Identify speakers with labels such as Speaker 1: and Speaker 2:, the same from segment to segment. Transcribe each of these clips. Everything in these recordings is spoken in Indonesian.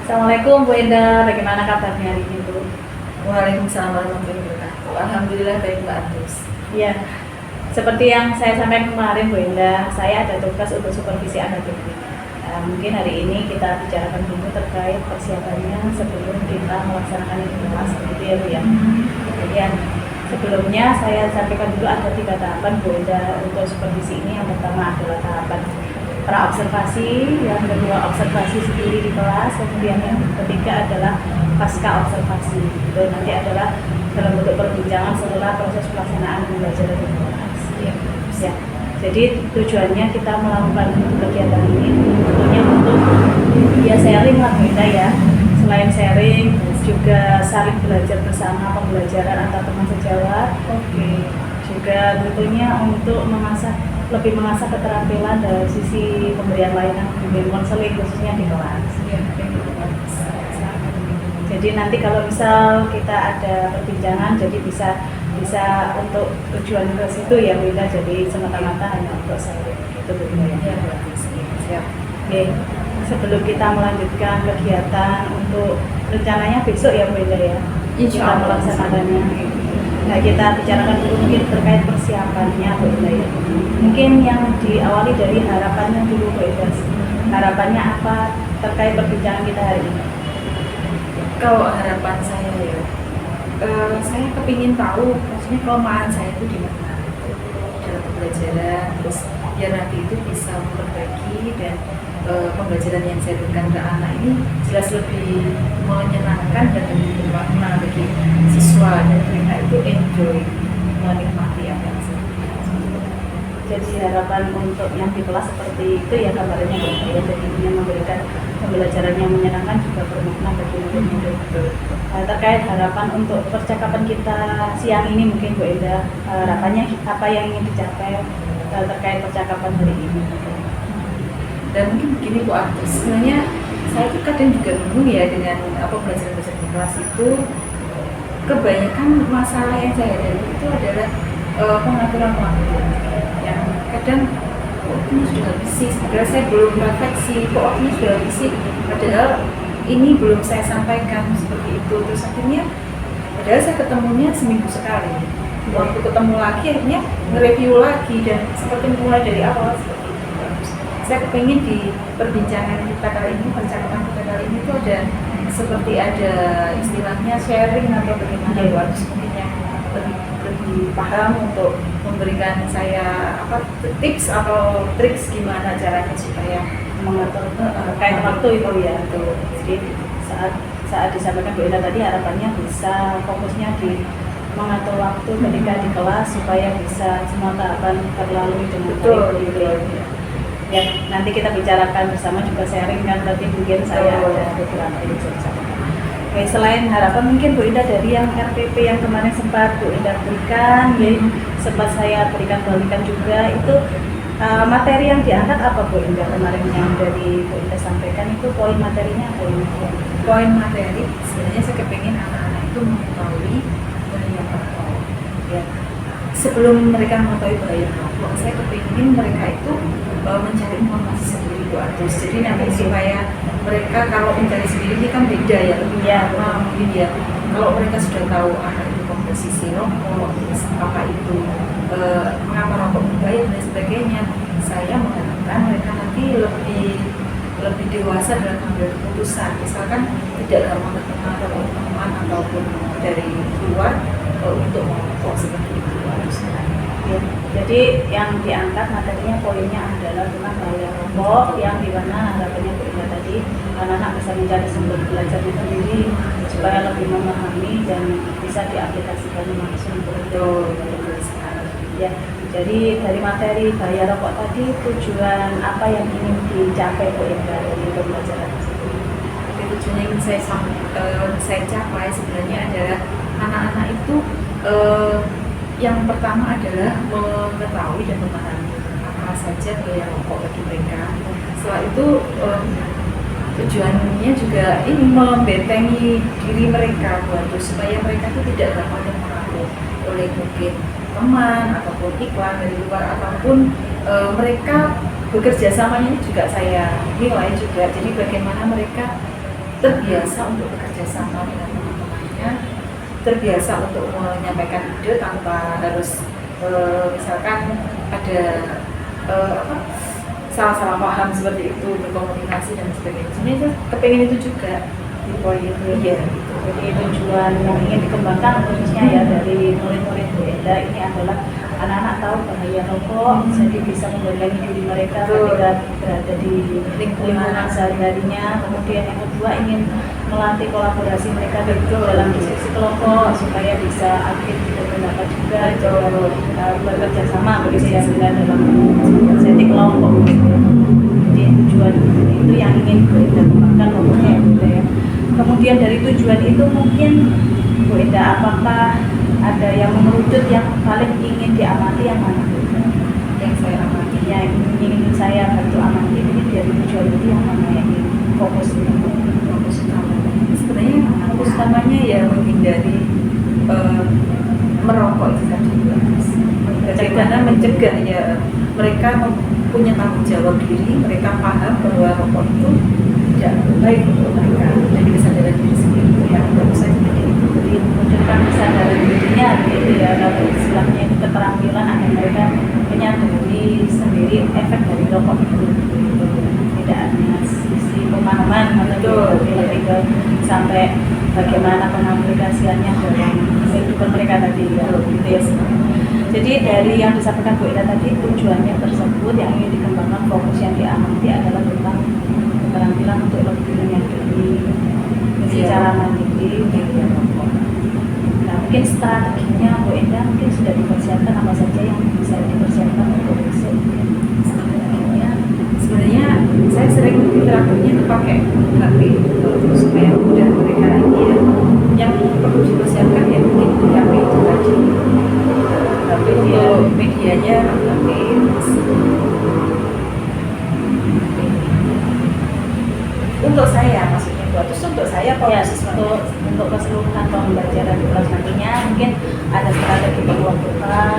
Speaker 1: Assalamualaikum Bu Enda, bagaimana kabarnya hari ini Bu?
Speaker 2: Waalaikumsalam warahmatullahi wabarakatuh. Alhamdulillah baik Mbak Agus.
Speaker 1: Ya, seperti yang saya sampaikan kemarin Bu Enda, saya ada tugas untuk supervisi anak ini. Mungkin hari ini kita bicarakan dulu terkait persiapannya sebelum kita melaksanakan ini kelas, gitu ya Bu ya. Kemudian sebelumnya saya sampaikan dulu ada 3 tahapan Bu Enda untuk supervisi ini. Yang pertama adalah tahapan pra-observasi, yang kedua observasi sendiri di kelas, kemudian yang ketiga adalah pasca observasi. Itu nanti adalah dalam bentuk perbincangan setelah proses pelaksanaan pembelajaran di kelas. Ya. Jadi tujuannya kita melakukan kegiatan ini tentunya untuk ya sharing lah kita ya. Selain sharing juga saling belajar bersama, pembelajaran antar teman sejawat. Juga tentunya untuk lebih mengasah keterampilan dari sisi pemberian layanan bimbingan konseling khususnya di kelas. Jadi nanti kalau misal kita ada perbincangan, jadi bisa untuk tujuan ke situ ya Bu Ida, jadi semata-mata hanya untuk saya itu Bu Ida ya. Siap. Oke. Sebelum kita melanjutkan kegiatan untuk rencananya besok ya Bu Ida ya. Kita melaksanakannya. Nah, kita bicarakan dulu mungkin terkait persiapannya Bu Ida ya. Mungkin yang diawali dari harapannya dulu Bu Ida. Harapannya apa terkait perbincangan kita hari ini?
Speaker 2: Kalau harapan saya ya, saya kepingin tahu maksudnya kelemahan saya itu di mana dalam pembelajaran, terus biar nanti itu bisa memperbaiki dan pembelajaran yang saya berikan ke anak ini jelas lebih menyenangkan dan lebih bermakna bagi siswa dan mereka itu enjoy menikmati apa yang saya berikan.
Speaker 1: Jadi harapan untuk yang di kelas seperti itu ya kabarnya Bu Ida ya, jadi ingin memberikan pembelajaran yang menyenangkan juga bermakna bagi murid-murid. Terkait harapan untuk percakapan kita siang ini mungkin Bu Ida, harapannya apa yang ingin dicapai terkait percakapan hari ini?
Speaker 2: Dan mungkin begini Bu Agus, sebenarnya saya tuh kadang juga bingung ya dengan pembelajaran di kelas itu, kebanyakan masalah yang saya hadapi itu adalah pengaturan waktu yang kadang ini sudah habis sih, sebenarnya saya belum refleksi, kok ini sudah habis sih, padahal ini belum saya sampaikan seperti itu. Terus akhirnya padahal saya ketemunya seminggu sekali, waktu ketemu lagi akhirnya nge-review lagi dan seperti mulai dari awal seperti itu. Saya kepingin di perbincangan kita kali ini, percakapan kita kali ini itu ada seperti ada istilahnya sharing atau bagaimana ya, harus mungkin yang lebih paham untuk memberikan saya tips atau triks gimana caranya supaya
Speaker 1: mengatur terkait waktu itu ya. Jadi saat disampaikan Bu Enda tadi harapannya bisa fokusnya di mengatur waktu ketika di kelas supaya bisa semua tahapan terlalui dengan baik. Ya, nanti kita bicarakan bersama juga sharing kan, tadi mungkin saya ada beberapa yang bisa disampaikan. Oke, selain harapan mungkin Bu Ida dari yang RPP yang kemarin sempat Bu Ida berikan, ya, sempat saya berikan balikan juga, itu materi yang diangkat apa Bu Ida kemarin yang dari Bu Ida sampaikan itu poin materinya apa ini?
Speaker 2: Poin materi sebenarnya saya kepingin anak-anak itu mengetahui bahaya rokok. Ya, sebelum mereka mengetahui bahaya rokok, saya kepingin mereka itu mencari informasi sendiri Bu Agus. Jadi nanti supaya mereka kalau mencari sendiri ini kan beda ya, lebih mungkin ya. Kalau mereka sudah tahu itu komposisi rokok, apa itu mengapa rokok berbahaya dan sebagainya, saya mengharapkan mereka nanti lebih dewasa dalam mengambil keputusan. Misalkan tidak gampang terpengaruh oleh teman ataupun dari luar untuk merokok seperti itu.
Speaker 1: Ya, jadi yang diangkat materinya poinnya adalah tentang bahaya rokok, yang dimana harapannya Bu Ida tadi anak-anak bisa mencari sumber belajarnya sendiri supaya lebih memahami dan bisa diaplikasikan langsung betul. Ya, jadi dari materi bahaya rokok tadi tujuan apa yang ingin dicapai Bu Ida dari pembelajaran tersebut?
Speaker 2: Tujuan yang ingin saya capai sebenarnya adalah anak-anak itu yang pertama adalah mengetahui dan memahami apa saja bahaya rokok bagi mereka. Setelah itu tujuannya juga ini membentengi diri mereka supaya mereka itu tidak gampang terpengaruh oleh mungkin teman ataupun iklan dari luar ataupun mereka bekerja samanya juga saya nilai juga. Jadi bagaimana mereka terbiasa untuk bekerja sama dengan teman-temannya, terbiasa untuk menyampaikan ide tanpa harus misalkan ada apa, salah-salah paham seperti itu, berkomunikasi dan sebagainya. Sebenarnya kepengen itu juga di poin itu. Iya.
Speaker 1: Jadi tujuan yang ingin dikembangkan khususnya ya dari murid-murid Bu Enda ini adalah anak-anak tahu bahaya rokok, jadi bisa membentengi diri mereka ketika berada di lingkungan sehari-harinya. Kemudian yang kedua ingin melatih kolaborasi mereka dalam diskusi kelompok supaya bisa aktif berpendapat juga, bekerja sama begitu ya dalam setting kelompok gitu. Jadi tujuan itu yang ingin Bu Enda kembangkan pokoknya gitu ya. Kemudian dari tujuan itu mungkin Bu Enda apakah ada yang mengerucut yang paling ingin diamati yang mana?
Speaker 2: Yang saya amati,
Speaker 1: yang ingin saya bantu amati mungkin dari tujuan itu yang mana yang fokus
Speaker 2: utamanya. Sebenarnya fokus utamanya ya menghindari merokok itu tadi. Bagaimana mencegah ya mereka punya tanggung jawab diri, mereka paham bahwa rokok itu tidak baik untuk mereka, jadi kesadaran diri sendiri itu yang bagus saja.
Speaker 1: Jadi menunjukkan kesadaran dirinya gitu ya, kalau istilahnya itu keterampilan agar mereka menyadari sendiri efek dari rokok itu gitu. Tidak hanya sisi pemahaman atau lebih sampai bagaimana pengaplikasiannya dalam kehidupan mereka tadi ya, gitu ya. Jadi dari yang disampaikan Bu Ida tadi tujuannya tersebut yang ingin dikembangkan, fokus yang diamati adalah tentang keterampilan untuk lebih menyadari secara mandiri gitu. Nah mungkin strateginya Bu Enda mungkin sudah dipersiapkan apa saja yang bisa dipersiapkan untuk besok.
Speaker 2: Sebenarnya saya sering terakhirnya itu pakai HP supaya mudah mereka ini ya. Yang perlu dipersiapkan ya mungkin di HP itu tadi. Tapi untuk medianya HP. Untuk saya maksudnya terus untuk saya
Speaker 1: Ya, untuk keseluruhan pembelajaran di kelas nantinya mungkin ada strategi pengelompokan,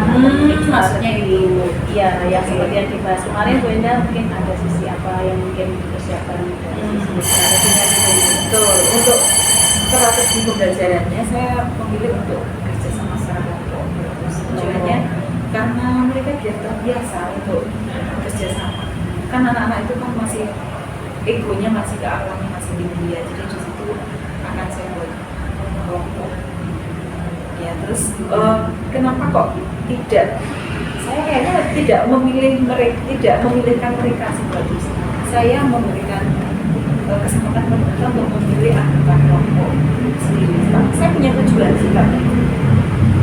Speaker 2: maksudnya itu
Speaker 1: ya yang seperti yang dibahas kemarin Bu Enda mungkin ada sisi apa yang mungkin dipersiapkan dari sisi strateginya gitu.
Speaker 2: betul. Untuk strategi pembelajarannya saya memilih untuk kerja sama secara kelompok. Tujuannya karena mereka biar terbiasa untuk kerja sama. Kan anak-anak itu kan masih egonya masih ke awalnya masih tinggi ya, jadi di situ akan saya buat kelompok. Ya terus kenapa kok tidak? Saya kayaknya tidak memilihkan mereka sebagai saya memberikan kesempatan mereka untuk memilih anggota kelompok sendiri. Saya punya tujuan sih Pak.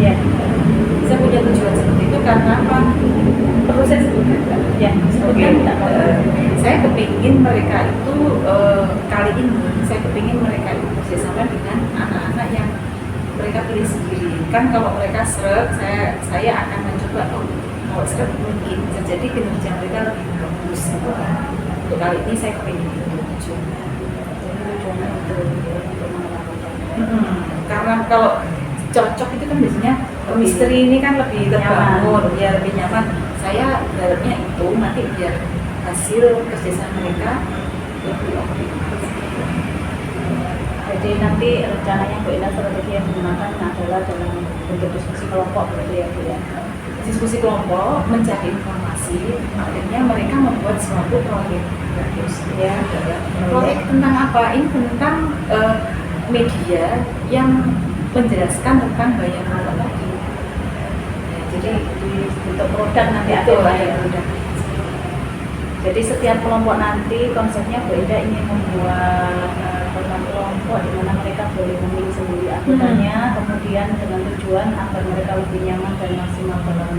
Speaker 1: Ya,
Speaker 2: Saya punya tujuan seperti itu karena apa? Perlu saya sebutkan Pak?
Speaker 1: ya,
Speaker 2: Saya kepingin mereka itu kali ini saya kepingin mereka itu bekerjasama dengan anak-anak yang mereka pilih sendiri. Kan kalau mereka seret, saya akan mencoba kalau seret mungkin terjadi kinerja mereka lebih bagus. Untuk kali ini saya kepingin itu tujuannya. Karena kalau cocok itu kan biasanya misteri ini kan lebih terbangun, ya lebih nyaman. Saya dalamnya itu nanti biar hasil kerjasama mereka lebih optimal.
Speaker 1: Jadi nanti rencananya Bu Enda strategi yang digunakan adalah dalam bentuk diskusi kelompok berarti ya Bu ya.
Speaker 2: Diskusi kelompok, mencari informasi, akhirnya mereka membuat suatu proyek bagus ya. Proyek tentang apa? Ini tentang media yang menjelaskan tentang banyak hal tadi. Ya, jadi
Speaker 1: untuk produk nanti
Speaker 2: itu
Speaker 1: ada
Speaker 2: produk.
Speaker 1: Jadi setiap kelompok nanti konsepnya Bu Enda ingin membuat program kelompok di mana mereka boleh memilih sendiri anggotanya, kemudian dengan tujuan agar mereka lebih nyaman dan maksimal dalam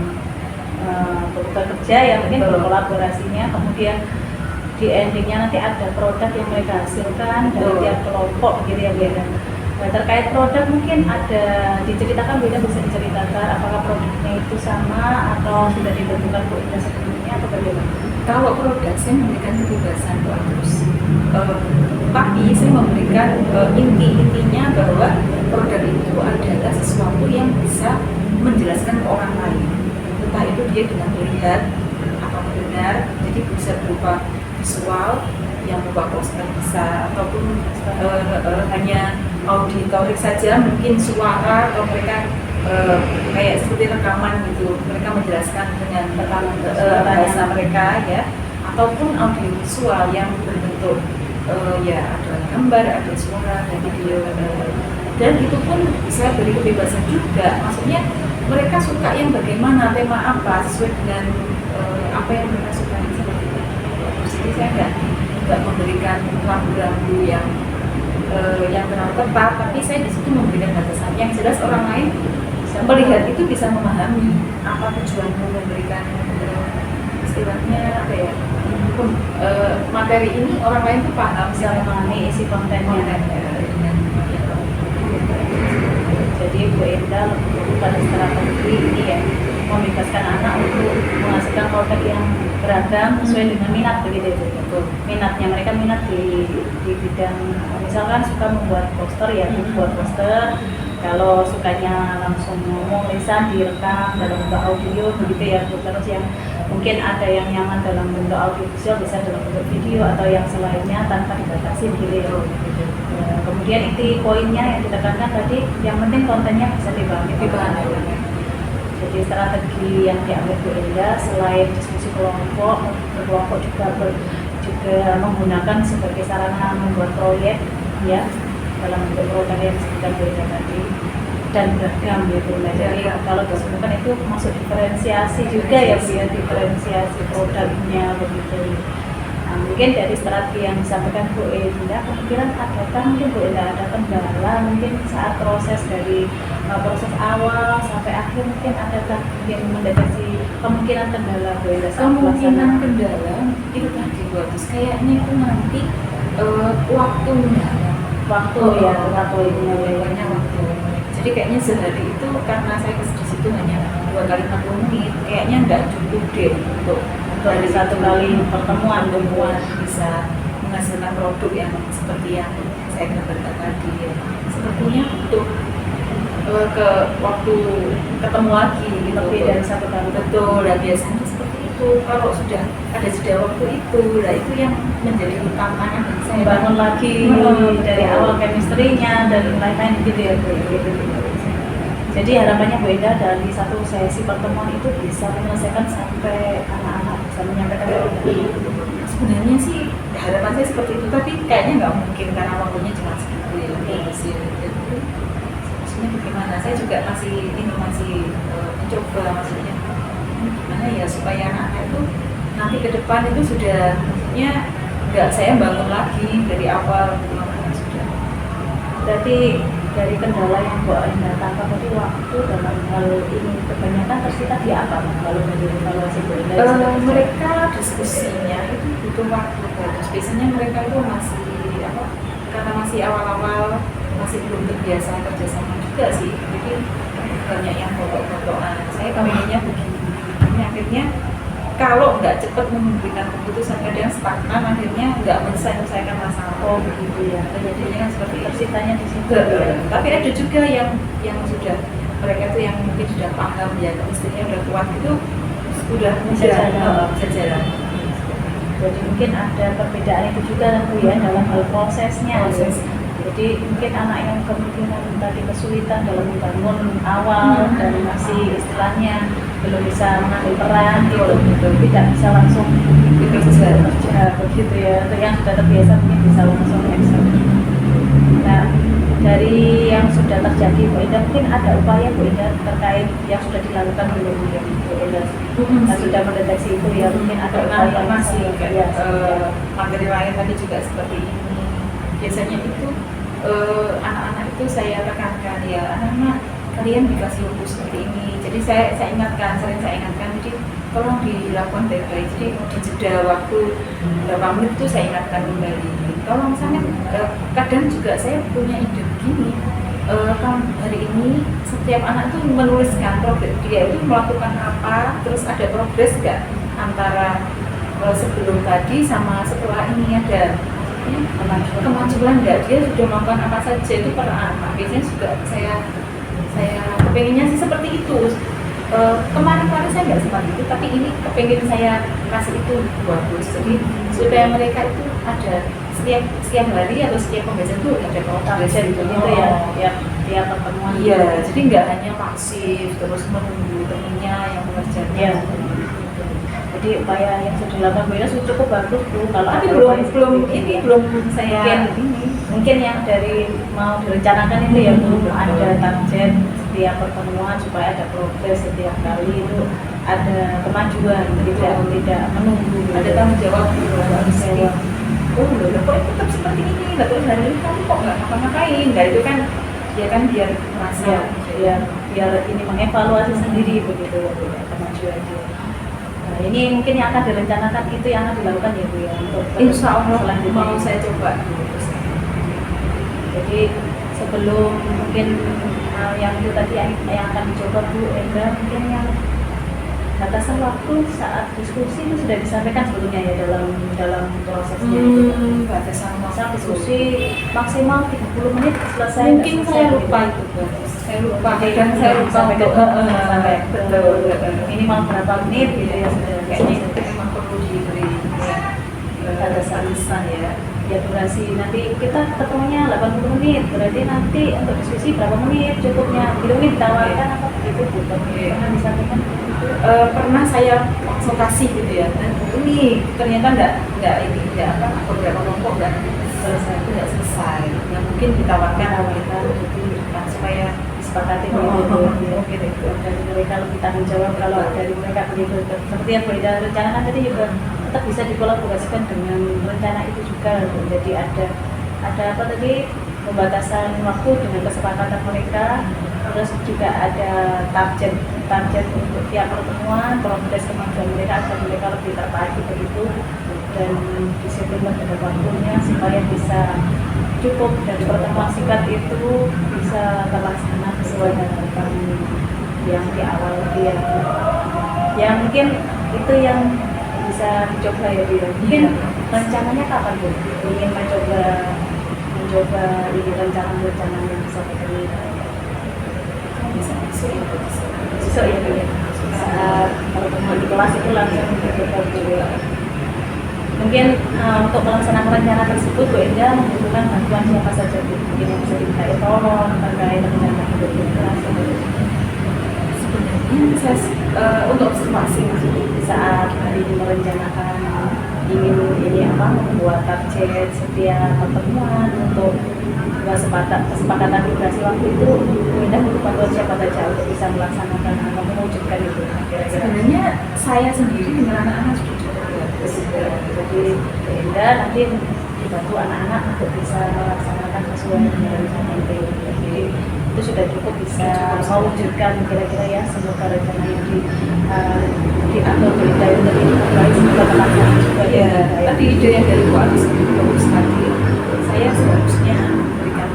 Speaker 1: bekerja ya mungkin berkolaborasinya. Kemudian di endingnya nanti ada produk yang mereka hasilkan dari tiap kelompok gitu ya Bu Enda. Nah, terkait produk mungkin ada diceritakan Bu Enda, bisa diceritakan apakah produknya itu sama atau sudah ditentukan Bu Enda sebelumnya atau bagaimana?
Speaker 2: Kalau produk saya memberikan kebebasan Pak terus, tapi saya memberikan intinya bahwa produk itu adalah sesuatu yang bisa menjelaskan ke orang lain. Entah itu dia dengan melihat apa benar, jadi bisa berupa visual yang membuat poster bisa, ataupun hanya auditorik saja, mungkin suara, atau mereka kayak seperti rekaman gitu, mereka menjelaskan dengan bahasa mereka ya, ataupun audiovisual yang berbentuk ya ada gambar, ada suara, ada video, dan itu pun saya beri kebebasan juga, maksudnya mereka suka yang bagaimana, tema apa, sesuai dengan apa yang mereka suka seperti itu. Jadi saya nggak memberikan rambu-rambu yang terlalu tepat, tapi saya di situ memberikan batasan yang jelas orang lain melihat itu bisa memahami apa tujuanmu memberikan istilahnya apa ya, materi ini orang lain tuh paham,
Speaker 1: Bisa memahami isi kontennya. Jadi Bu Enda pada strategi ini ya, membebaskan anak untuk menghasilkan produk yang beragam sesuai dengan minat begitu ya. Minatnya mereka minat di bidang, misalkan suka membuat poster ya membuat poster, kalau sukanya langsung ngomong lisan direkam dalam bentuk audio begitu ya. Terus yang mungkin ada yang nyaman dalam bentuk audio visual bisa dalam bentuk video, atau yang selainnya tanpa dibatasi video gitu. Kemudian itu poinnya yang ditekankan tadi, yang penting kontennya bisa dipahami. Jadi strategi yang diambil Bu Enda selain diskusi kelompok, berkelompok juga menggunakan sebagai sarana membuat proyek ya dalam bentuk produk yang disebutkan Bu Enda tadi, dan beragam gitu. Nah, jadi kalau disebutkan itu masuk diferensiasi juga ya Bu ya, diferensiasi produknya begitu. Nah, mungkin dari strategi yang disampaikan Bu Enda, kemungkinan adakah mungkin Bu Enda ada kendala mungkin saat proses dari proses awal sampai akhir, mungkin adakah yang mendeteksi kemungkinan kendala Bu Enda saat
Speaker 2: kemungkinan kendala itu tadi bagus kayaknya itu nanti waktunya
Speaker 1: waktu
Speaker 2: waktu. Jadi kayaknya sehari itu karena saya ke situ hanya 2 kali 40 menit, kayaknya nggak cukup deh untuk
Speaker 1: dari satu kali pertemuan
Speaker 2: bisa menghasilkan produk yang seperti yang saya gambarkan tadi ya. Sepertinya untuk ke waktu ketemu lagi gitu,
Speaker 1: lebih dari satu kali.
Speaker 2: betul, dan biasanya seperti itu. Kalau sudah ada jeda waktu itu, nah itu yang menjadi tantangan bagi saya,
Speaker 1: bangun lagi dari awal chemistry-nya dan lain-lain gitu ya Bu. Jadi harapannya Bu Enda dari satu sesi pertemuan itu bisa menyelesaikan sampai anak-anak bisa menyampaikan itu.
Speaker 2: Sebenarnya sih harapan saya seperti itu, tapi kayaknya nggak mungkin karena waktunya cuma segitu ya. Maksudnya bagaimana? Saya juga masih mencoba, maksudnya gimana ya supaya anak-anak itu nanti ke depan itu sudah, maksudnya nggak saya bangun lagi dari awal gitu, sudah.
Speaker 1: Berarti dari kendala yang Bu Enda tangkap tadi waktu dalam hal ini kebanyakan tersita di apa kalau dari evaluasi Bu Enda?
Speaker 2: Mereka diskusinya itu butuh waktu bagus. Biasanya mereka itu masih karena masih awal-awal, masih belum terbiasa kerjasama juga sih. Jadi banyak yang foto-fotoan. Saya pengennya begini. Ini akhirnya kalau nggak cepat memberikan keputusan, kadang stagnan, akhirnya nggak menyelesaikan masalah.
Speaker 1: Oh begitu ya.
Speaker 2: Kejadiannya kan seperti itu.
Speaker 1: Tersitanya di situ.
Speaker 2: Tapi ada juga yang sudah, mereka itu yang mungkin sudah paham ya, istrinya udah kuat itu sudah
Speaker 1: Bisa jalan.
Speaker 2: bisa jalan.
Speaker 1: Jadi mungkin ada perbedaan itu juga Bu ya dalam hal prosesnya.
Speaker 2: Proses.
Speaker 1: Jadi mungkin anak yang kemungkinan tadi kesulitan dalam membangun awal dan masih istilahnya belum bisa mengambil peran gitu, tidak bisa langsung kerja begitu ya. Untuk yang sudah terbiasa mungkin bisa langsung action. Nah, dari yang sudah terjadi Bu Enda, mungkin ada upaya Bu Enda terkait yang sudah dilakukan belum ya Bu Enda? Nah, sudah mendeteksi itu ya, mungkin ada upaya
Speaker 2: masih
Speaker 1: ya,
Speaker 2: materi lain tadi juga seperti ini. Biasanya itu anak-anak itu saya tekankan ya, anak-anak kalian dikasih waktu seperti ini. Jadi saya ingatkan, sering saya ingatkan, jadi tolong dilakukan baik-baik. Jadi di jeda waktu berapa menit itu saya ingatkan kembali. Kalau misalnya kadang juga saya punya ide begini, kalau hari ini setiap anak itu menuliskan progres dia itu melakukan apa, terus ada progres nggak antara sebelum tadi sama setelah ini, ada kemajuan nggak, dia sudah melakukan apa saja itu per anak. Biasanya juga saya pengennya sih seperti itu. Kemarin-kemarin saya nggak sempat itu, tapi ini kepengen saya kasih itu bagus. Jadi supaya mereka itu ada setiap hari atau setiap pembelajaran itu ada
Speaker 1: target gitu ya, tiap pertemuan.
Speaker 2: Iya, jadi nggak hanya pasif terus menunggu temennya yang mengerjakan.
Speaker 1: Iya. Jadi upaya yang sudah dilakukan Bu Ida sudah cukup bagus Bu. Kalau
Speaker 2: Tapi
Speaker 1: ada
Speaker 2: belum
Speaker 1: upaya seperti ini,
Speaker 2: belum saya
Speaker 1: mungkin yang dari mau direncanakan itu ya Bu, ada target setiap pertemuan supaya ada progres setiap kali itu, ada kemajuan, tidak menunggu,
Speaker 2: ada tanggung jawab
Speaker 1: tanggung jawab.
Speaker 2: Oh loh, kok tetap seperti ini, nggak terus hari ini kamu kok nggak ngapa-ngapain, nggak itu kan dia kan biar merasa
Speaker 1: biar ini mengevaluasi sendiri begitu ya Bu, ya, kemajuannya. Nah, ini mungkin yang akan direncanakan itu yang akan dilakukan ya Bu ya, untuk
Speaker 2: insya Allah
Speaker 1: selanjutnya.
Speaker 2: mau saya coba.
Speaker 1: Jadi sebelum mungkin yang itu tadi yang akan dicoba Bu Enda, mungkin yang batasan waktu saat diskusi itu sudah disampaikan sebelumnya ya dalam prosesnya.
Speaker 2: Batasan
Speaker 1: Saat diskusi maksimal 30 menit selesai.
Speaker 2: Mungkin saya lupa itu, saya lupa dan saya lupa
Speaker 1: sampai
Speaker 2: betul
Speaker 1: minimal berapa menit gitu ya.
Speaker 2: Kayaknya itu memang perlu diberi batasan ya.
Speaker 1: Ya durasi nanti kita ketemunya 80 menit, berarti nanti untuk diskusi berapa menit cukupnya, gitu ini ditawarkan apa begitu Bu? Pernah disampaikan begitu?
Speaker 2: Pernah saya konsultasi gitu ya, dan ini ternyata nggak apa beberapa kelompok nggak selesai. Yang mungkin ditawarkan kita supaya
Speaker 1: disepakati mungkin itu dari mereka lebih tanggung jawab, kalau dari mereka begitu seperti yang Bu Ida rencanakan tadi juga tetap bisa dikolaborasikan dengan rencana itu juga. Jadi ada apa tadi, pembatasan waktu dengan kesepakatan mereka, terus juga ada target untuk tiap pertemuan, progres kemajuan mereka agar mereka lebih terpadu begitu, dan disiplin terhadap waktunya supaya bisa cukup dan pertemuan singkat itu bisa terlaksana sesuai harapan yang di awal dia. Ya mungkin itu yang bisa dicoba ya Bu. Mungkin rencananya kapan Bu? Ingin mencoba ini rencana yang disampaikan ini. Besok ya Bu ya. Saat pertemuan di kelas itu langsung dicoba Bu. Mungkin untuk melaksanakan rencana tersebut Bu Enda membutuhkan bantuan siapa saja Bu? Mungkin yang bisa dimintai tolong terkait rencana hidup di kelas.
Speaker 2: Sebenarnya saya untuk observasi
Speaker 1: saat hari ini merencanakan ingin membuat target setiap pertemuan untuk kesepakatan durasi waktu itu, Enda butuh bantuan siapa saja untuk bisa melaksanakan atau mewujudkan itu kira-kira.
Speaker 2: Sebenarnya saya sendiri dengan anak-anak sudah
Speaker 1: jadi Enda nanti dibantu anak-anak untuk bisa melaksanakan sesuai dengan rencana itu. Jadi itu sudah cukup bisa mewujudkan kira-kira ya semoga rencana yang diatur Bu Enda itu tadi baik semoga terlaksana juga ya.
Speaker 2: Tadi ide yang dari Bu Anis itu bagus sekali. Saya seharusnya memberikan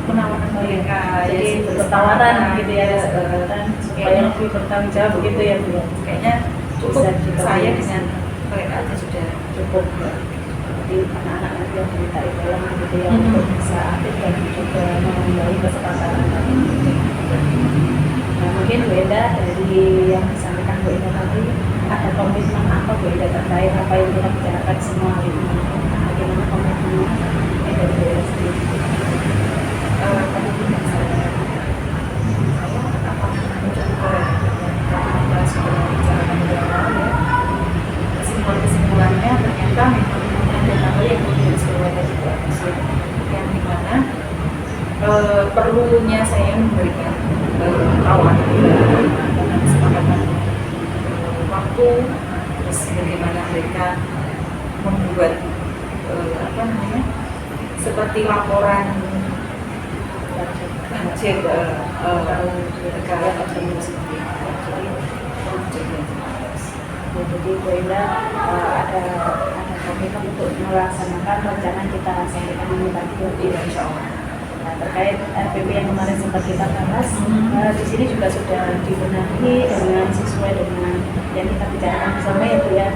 Speaker 2: penawaran mereka,
Speaker 1: jadi bertawaran gitu ya, supaya lebih bertanggung jawab begitu ya Bu.
Speaker 2: Kayaknya cukup saya dengan mereka aja sudah
Speaker 1: cukup. Jadi anak-anak nanti yang minta dalam gitu ya untuk bisa aktif dan juga mengambil kesempatan. Nah mungkin Bu Enda dari yang disampaikan Bu Enda tadi, ada komitmen apa Bu Enda terkait apa yang kita bicarakan semua hari ini? Bagaimana komitmennya dari Bu Enda sendiri?
Speaker 2: Komitmen saya akan mencoba kita sudah bicarakan di awal ya. Kesimpulannya ternyata memang ada hal yang perlu disesuaikan juga, yang dimana perlunya saya memberikan tawaran dengan kesepakatan waktu, terus bagaimana mereka membuat seperti laporan budget negara atau seperti
Speaker 1: jadi Bu Enda ada komitmen untuk melaksanakan rencana kita sampaikan ini tadi ya, Insya Allah. Nah, terkait RPP yang kemarin sempat kita bahas, di sini juga sudah dibenahi dengan sesuai dengan yang kita bicarakan bersama ya Bu ya.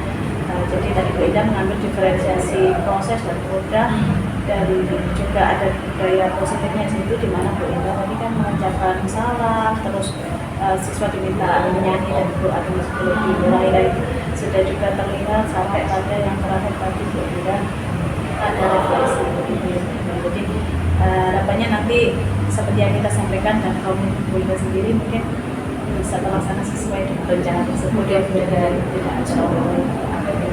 Speaker 1: Jadi tadi Bu Enda mengambil diferensiasi proses dan produk dan juga ada budaya positifnya di situ, di mana Bu Indah tadi kan mengucapkan salam, terus siswa diminta menyanyi dan berdoa dengan psikologi mulai sudah juga terlihat sampai pada yang terakhir tadi Bu Indah ada refleksi begitu. Jadi harapannya nanti seperti yang kita sampaikan dan kaum Bu Indah sendiri mungkin bisa terlaksana sesuai dengan rencana tersebut.
Speaker 2: Mudah-mudahan
Speaker 1: tidak ada apalagi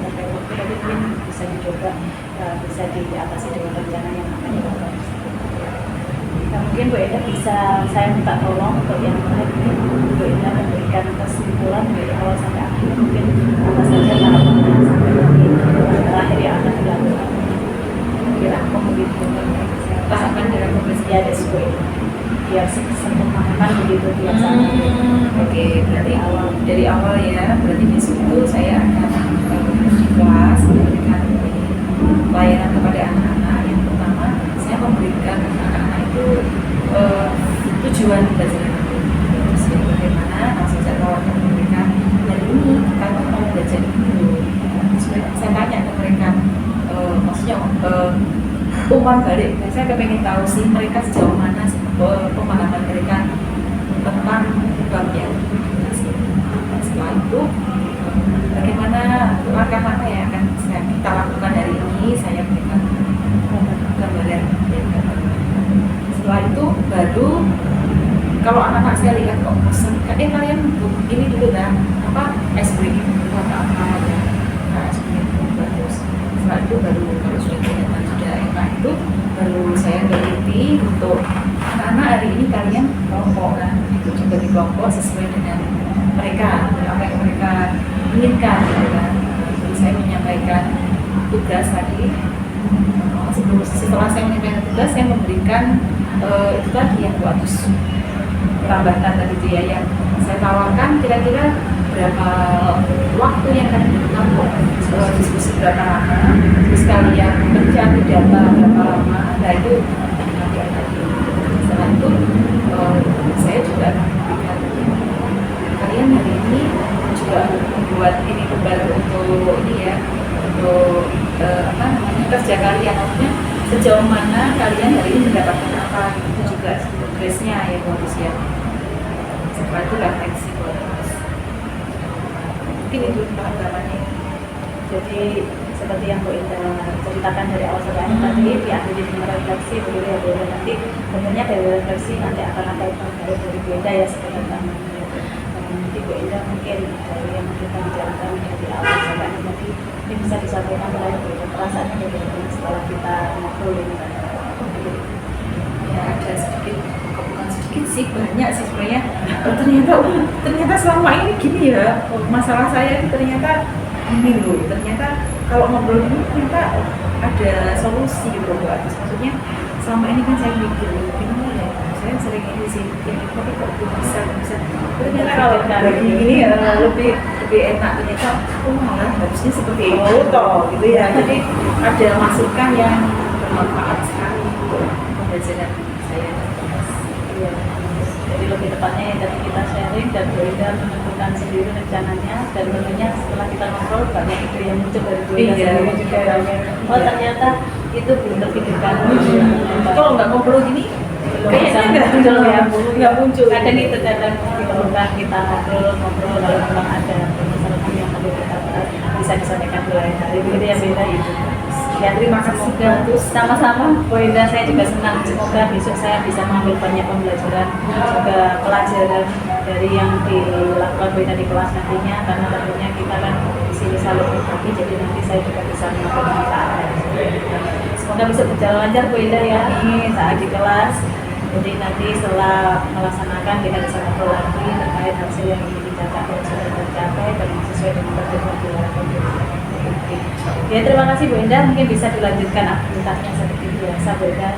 Speaker 1: sampai waktu tapi mungkin bisa dicoba, bisa diatasi dengan rencana yang akan dilakukan. Nah, mungkin Bu Indah bisa saya minta tolong untuk yang lain, mungkin Bu Indah memberikan kesimpulan dari awal sampai akhir, mungkin apa saja tahapannya sampai nanti terakhir yang akan dilakukan. Kira begitu
Speaker 2: tahapan dalam pembersihan
Speaker 1: ya sesuai biar sempurnakan begitu biasanya.
Speaker 2: Oke, berarti dari awal ya, berarti besok itu saya akan di kelas memberikan pelayanan kepada anak-anak. Yang pertama, saya memberikan anak-anak itu tujuan belajar itu. Terus bagaimana langsung saya tawarkan mereka hari ini kalau mau belajar dulu. Terus saya tanya ke mereka, maksudnya umpan balik, saya kepengen tahu sih mereka sejauh mana pemahaman mereka tentang babnya. Setelah itu bagaimana langkah-langkah yang akan kita lakukan hari ini, saya berikan gambaran. Setelah itu baru kalau anak-anak saya lihat kok bosan, kalian ini dulu dah ice breaking buat apa ya, ice breaking bagus. Setelah itu baru kalau sudah kelihatan sudah enak itu baru saya teliti untuk anak-anak hari ini kalian kelompok kan, itu coba di kelompok sesuai dengan mereka apa yang mereka inginkan gitu kan. Jadi saya menyampaikan tugas tadi. Setelah saya menyampaikan tugas, saya memberikan itu tadi yang 200 tambahkan tadi itu ya, yang saya tawarkan kira-kira berapa waktu yang akan dilakukan diskusi berapa lama, terus kalian mencari data berapa lama, nah itu nanti ada. Setelah itu saya juga memberikan kalian hari ini juga membuat ini kembali untuk ini ya, untuk kerja kalian, maksudnya sejauh mana kalian hari ini mendapatkan apa, itu juga progresnya ya bagus ya. Setelah itu refleksi mungkin itu tahapannya.
Speaker 1: Jadi seperti yang Bu Indah ceritakan dari awal sampai akhir tadi, diakhiri dengan refleksi begitu ya Bu Indah. Nanti tentunya dari refleksi nanti akan ada dari Bu Indah ya sebenarnya. Nanti Bu Indah mungkin dari yang kita bicarakan dari awal sampai akhir tadi ini bisa disampaikan oleh Bu Indah perasaannya bagaimana setelah kita ngobrol ini.
Speaker 2: Ya ada sedikit, bukan sedikit sih, banyak sih sebenarnya. Ternyata selama ini gini ya, masalah saya ini ternyata ini loh, ternyata kalau ngobrol ini ternyata ada solusi gitu loh Bu Agus. Maksudnya selama ini kan saya mikir gimana ya, saya sering ini sih tapi kok bisa ternyata kalau bagi ini lebih enak, ternyata malah harusnya seperti itu toh gitu ya. Jadi ada masukan yang bermanfaat sekali untuk pembelajaran saya.
Speaker 1: Iya. Jadi lebih tepatnya yang tadi kita sharing dan Bu Indah menentukan sendiri rencananya, dan tentunya setelah kita ngobrol banyak ide yang muncul dari Bu Indah sendiri juga. Oh ternyata itu belum terpikirkan.
Speaker 2: Kalau nggak ngobrol gini
Speaker 1: Kayaknya
Speaker 2: nggak muncul ya, nggak muncul.
Speaker 1: Kadang itu kadang diperlukan kita ngobrol lalu memang ada permasalahan yang perlu kita bahas, bisa disampaikan di lain hari. Begitu ya beda itu. Ya terima kasih terus sama-sama Bu Indah, saya juga senang. Semoga besok saya bisa mengambil banyak pembelajaran juga pelajaran dari yang dilakukan Bu Indah di kelas nantinya, karena tentunya kita kan di sini saling berbagi, jadi nanti saya juga bisa mengambil manfaat. Semoga bisa berjalan lancar Bu Indah ya ini saat di kelas. Jadi nanti setelah melaksanakan kita bisa ngobrol lagi terkait hasil yang ingin dicapai dan sudah tercapai dan sesuai dengan pertemuan di harapan. Ya terima kasih Bu Indah, mungkin bisa dilanjutkan aktivitasnya seperti biasa Bu Indah.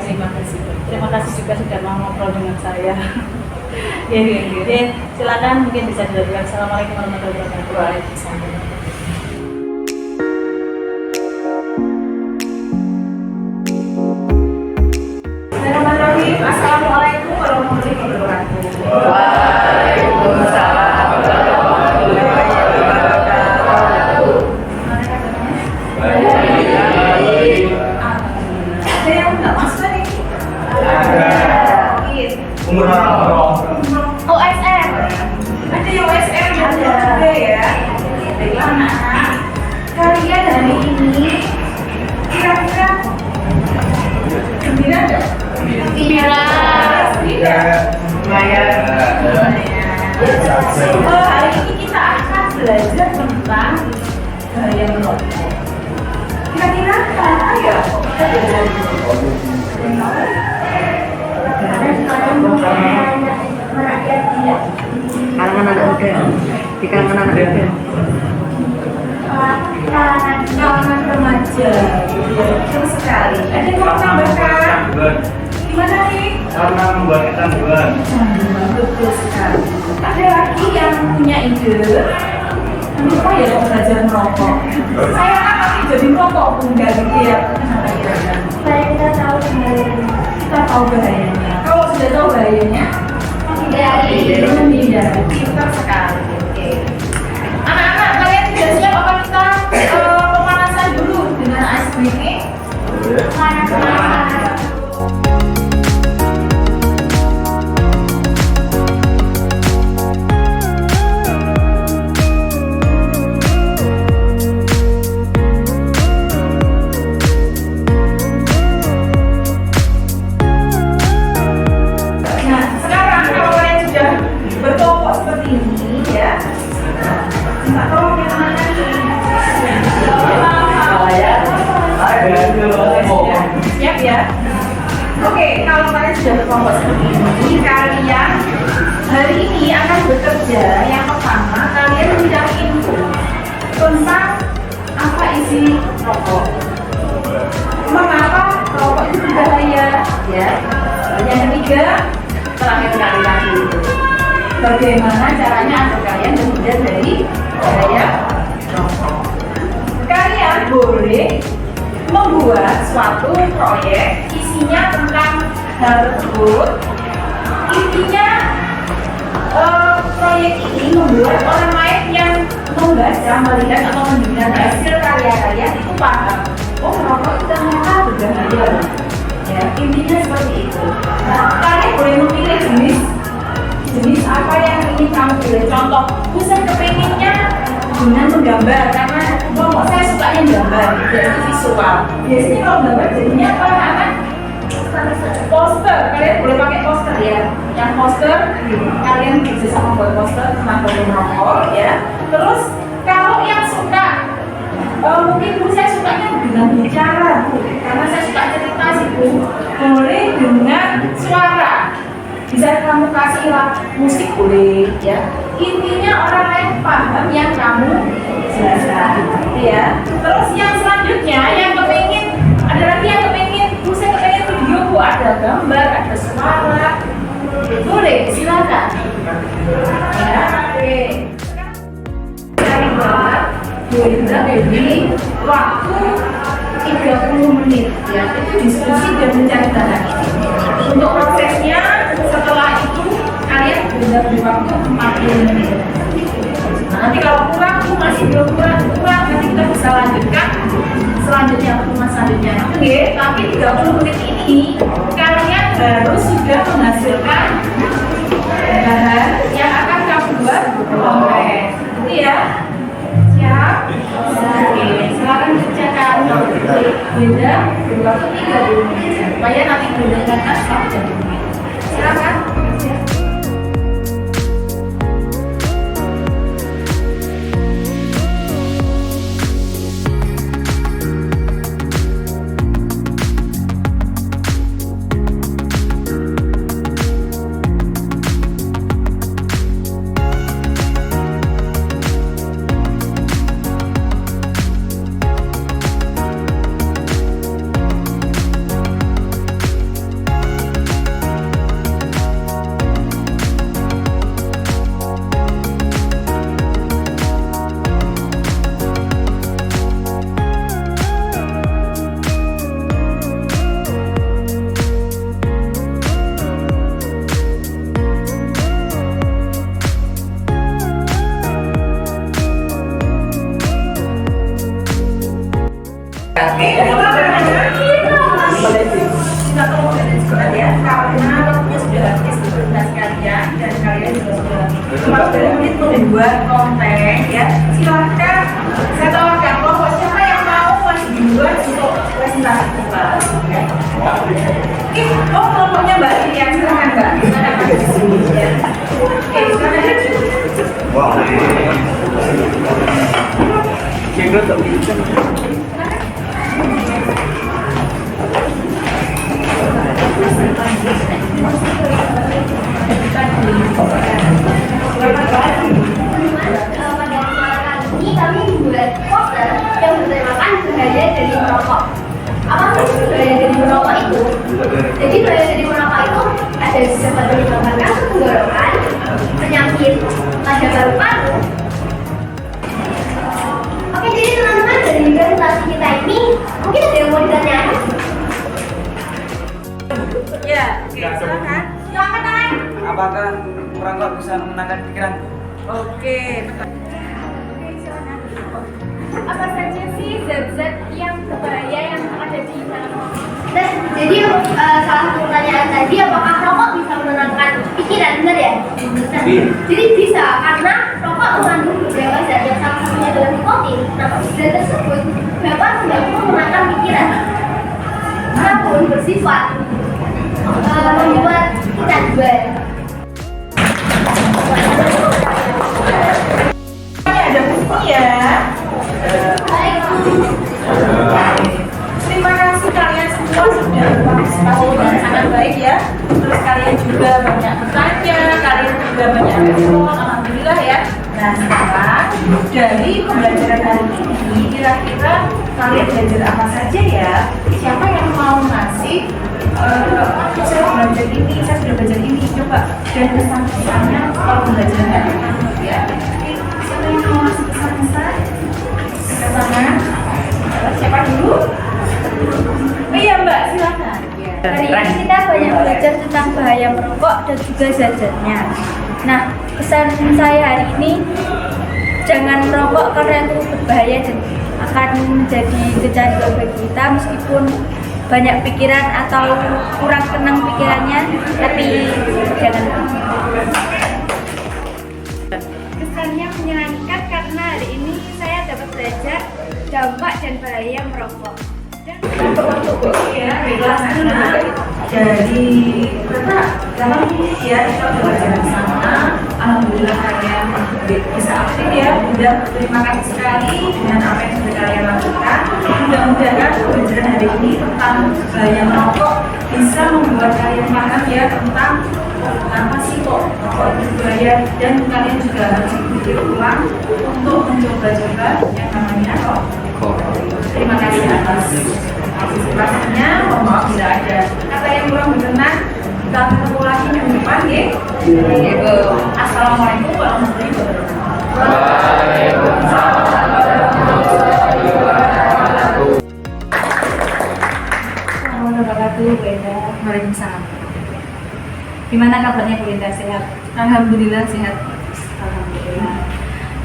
Speaker 1: Terima kasih juga sudah mau ngobrol dengan saya. Ya, silakan mungkin bisa dilanjutkan. Assalamualaikum warahmatullahi wabarakatuh.
Speaker 2: Waalaikumsalam. Assalamualaikum warahmatullahi wabarakatuh. Waalaikumsalam warahmatullahi wabarakatuh. anak-anak, kalian hari ini kira-kira gembira nggak?
Speaker 1: Gembira.
Speaker 2: Lumayan. Hari ini kita akan belajar tentang gaya merokok. Kira-kira apa ya?
Speaker 3: Kalangan anak muda, di kalangan anak muda.
Speaker 2: Kalangan remaja, betul sekali. Ada yang mau tambahkan? Gimana nih?
Speaker 4: Karena membuat kecanduan.
Speaker 2: Betul sekali. Ada lagi yang punya ide? Kenapa ya kok belajar merokok? Saya kan nanti jadi merokok enggak gitu ya?
Speaker 5: Supaya kita tahu bahayanya.
Speaker 2: Kita tahu bahayanya. Kalau sudah tahu bahayanya, menghindari. Pintar sekali. Oke. Anak-anak, kalian sudah siap apa kita pemanasan dulu dengan ice breaking?
Speaker 5: Mana-mana.
Speaker 2: Nah, sekarang kalau kalian sudah berkelompok seperti ini, ya, minta tolong yang mana nih? Siap ya? Oke, kalau kalian sudah berkelompok seperti ini, kalian hari ini akan bekerja. Yang pertama, kalian mencari info tentang apa isi rokok. Mengapa rokok itu berbahaya? Ya. Yang ketiga, terakhir kali lagi itu bagaimana caranya agar kalian terhindar dari bahaya rokok. Kalian boleh membuat suatu proyek isinya tentang hal tersebut. Intinya proyek ini membuat orang lain yang membaca, melihat atau mendengar hasil karya kalian itu paham, oh rokok itu ternyata berbahaya. Ya, intinya seperti itu. Nah, kalian boleh memilih jenis apa yang ingin kamu pilih. Contoh, saya kepinginnya dengan menggambar karena kelompok saya sukanya gambar, jadi visual. Biasanya kalau gambar jadinya apa anak? Poster. Kalian boleh pakai poster ya. Yang poster kalian bisa sama buat poster tentang merokok ya. Terus kalau yang suka mungkin saya sukanya dengan bicara, karena saya suka cerita sih Bu. Boleh dengan suara, bisa kamu kasih musik boleh ya. Intinya orang lain paham yang kamu jelaskan ya. Terus yang selanjutnya yang kepingin, ada lagi yang kepingin, saya kepingin video Bu, ada gambar, ada suara, boleh silakan ya. Oke, cari banget dari waktu 30 menit ya, itu diskusi dan mencari bahan. Untuk prosesnya setelah itu kalian benar di waktu 40 menit. Nah, nanti kalau kurang tuh masih belum kurang, nanti kita bisa lanjutkan selanjutnya pertemuan selanjutnya. Oke, tapi 30 menit ini kalian harus sudah menghasilkan bahan yang akan kamu buat kongres. Itu ya. Siap? Oke, silakan kerjakan. Beda berwaktu 30 menit supaya nanti berdasarkan 1 menit. Silakan. Membuat konten ya, silakan
Speaker 5: Ini kami membuat poster yang bertemakan bahaya dari merokok. Apa sih bahaya dari merokok itu? Jadi bahaya dari merokok itu ada dapat menyebabkan kanker tenggorokan, penyakit pada paru-paru. Oke, jadi teman-teman dari presentasi kita ini mungkin ada yang mau ditanyakan?
Speaker 2: Ya, oke, silakan.
Speaker 5: Silakan Nay.
Speaker 6: Apakah merokok bisa menenangkan pikiran?
Speaker 2: Oke,
Speaker 5: Apa saja sih zat-zat yang berbahaya yang ada di dalam rokok? Nah, jadi salah satu pertanyaan tadi, apakah rokok bisa menenangkan pikiran, benar ya? Nah, jadi bisa, karena rokok mengandung beberapa zat yang salah satunya adalah nikotin. Nah, zat tersebut dapat menenangkan pikiran, namun bersifat membuat kita jual.
Speaker 2: ada bukti ya. Terima kasih kalian semua sudah berpartisipasi dengan sangat baik ya. Terus kalian juga banyak bertanya, kalian juga banyak respon, alhamdulillah ya. Nah sekarang dari pembelajaran hari ini kira-kira kalian belajar apa saja ya? Siapa yang mau ngasih? Saya belajar ini, saya sudah belajar ini, coba dan pesan-pesannya kalau pembelajaran hari ini ya. Siapa yang mau ngasih pesan-pesan? Tangan. Siapa dulu? Oh iya Mbak, silakan.
Speaker 5: Hari ini kita banyak belajar tentang bahaya merokok dan juga zat-zatnya. Nah, pesan saya hari ini, jangan merokok karena itu berbahaya dan akan menjadi kecanduan bagi kita meskipun banyak pikiran atau kurang tenang pikirannya, tapi jangan. Kesannya menyenangkan karena hari ini saya dapat belajar dampak dan bahaya merokok.
Speaker 2: Untuk ya, kelas jadi kita dalam ini ya kita udah belajar bersama. Alhamdulillah kalian bisa aktif ya. Udah terima kasih sekali dengan apa yang sudah kalian lakukan. Mudah-mudahan pembelajaran hari ini tentang bahaya merokok bisa membuat kalian paham ya tentang apa sih kok rokok itu bahaya, dan kalian juga harus berpikir ulang untuk mencoba-coba yang namanya rokok. Terima kasih atas partisipasinya. Mohon maaf bila ada kata yang kurang berkenan. Kita ketemu lagi minggu depan ya. Assalamualaikum warahmatullahi wabarakatuh.
Speaker 1: Assalamualaikum warahmatullahi wabarakatuh.
Speaker 2: Waalaikumsalam.
Speaker 1: Gimana kabarnya Bu Indah, sehat?
Speaker 2: Alhamdulillah sehat.
Speaker 1: Alhamdulillah.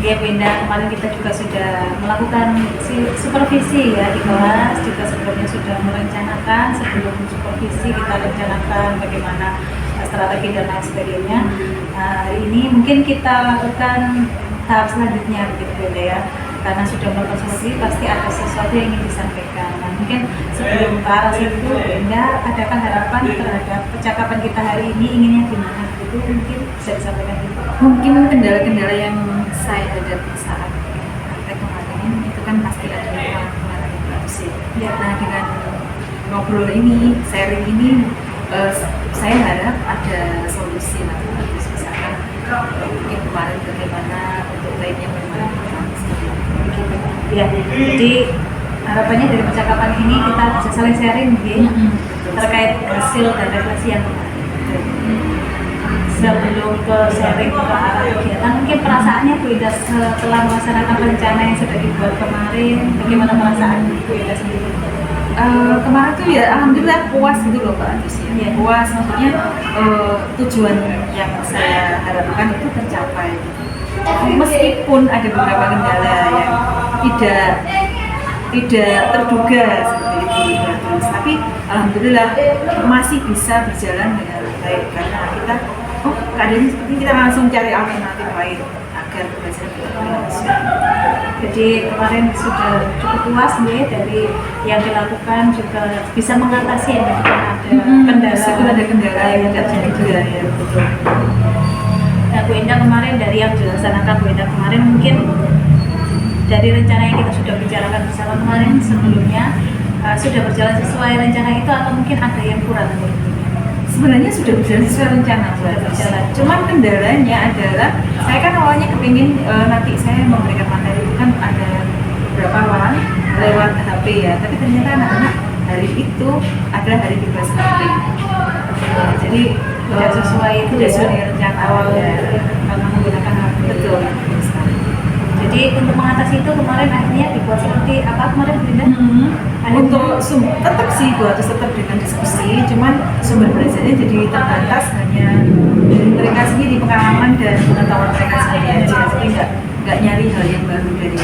Speaker 1: Ya Bu Indah, kemarin kita juga sudah melakukan supervisi ya di kelas, juga sebelumnya sudah merencanakan, sebelum supervisi kita rencanakan bagaimana strategi dan lain sebagainya. Hari ini mungkin kita lakukan tahap selanjutnya begitu Bu Indah ya, karena sudah berkonsultasi pasti ada sesuatu yang ingin disampaikan. Nah, mungkin sebelum ke arah situ Bu Indah, adakah harapan terhadap percakapan kita hari ini inginnya gimana? Itu mungkin bisa disampaikan gitu.
Speaker 2: Mungkin kendala-kendala yang saya hadapi saat praktek kemarin itu kan pasti ada kekurangan yang harus ya. Nah dengan ngobrol ini, sharing ini, saya harap ada solusi lah. Misalkan mungkin kemarin bagaimana, untuk lainnya bagaimana.
Speaker 1: Ya, jadi harapannya dari percakapan ini kita bisa saling sharing ya, terkait hasil dan refleksi yang kemarin. Sebelum ke sharing ke arah kegiatan, mungkin perasaannya Bu Indah setelah melaksanakan rencana yang sudah dibuat kemarin, bagaimana perasaan Bu Indah sendiri?
Speaker 2: Kemarin tuh ya alhamdulillah puas gitu loh Pak Antus ya. Puas, maksudnya tujuan yang saya harapkan itu tercapai. Meskipun ada beberapa kendala yang tidak terduga seperti itu, tapi alhamdulillah masih bisa berjalan dengan baik karena kita keadaan seperti kita langsung cari alternatif lain agar belajar berlangsung.
Speaker 1: Jadi kemarin sudah cukup puas nih dari yang dilakukan, juga bisa mengatasi yang ada kendala.
Speaker 2: Meskipun ada kendala yang tidak terduga ya.
Speaker 1: Betul. Nah Bu Indah kemarin dari yang dilaksanakan Bu Indah kemarin mungkin dari rencana yang kita sudah bicarakan bersama kemarin sebelumnya sudah berjalan sesuai rencana itu atau mungkin ada yang kurang menurut Bu Ina?
Speaker 2: Sebenarnya sudah berjalan sesuai rencana,
Speaker 1: Sudah berjalan.
Speaker 2: Cuman kendalanya adalah saya kan awalnya kepingin nanti saya memberikan materi itu kan ada beberapa orang lewat HP ya, tapi ternyata anak-anak hari itu adalah hari bebas HP. Jadi
Speaker 1: Tidak sesuai itu
Speaker 2: tidak
Speaker 1: ya?
Speaker 2: sesuai dengan rencana awalnya karena menggunakan HP. Betul.
Speaker 1: Jadi untuk mengatasi itu kemarin akhirnya dibuat seperti apa kemarin Bu Ina?
Speaker 2: Untuk tetap sih harus tetap dengan diskusi, cuman sumber belajarnya jadi terbatas hanya dari mereka sendiri, pengalaman dan pengetahuan mereka sendiri aja, jadi nggak nyari hal yang baru dari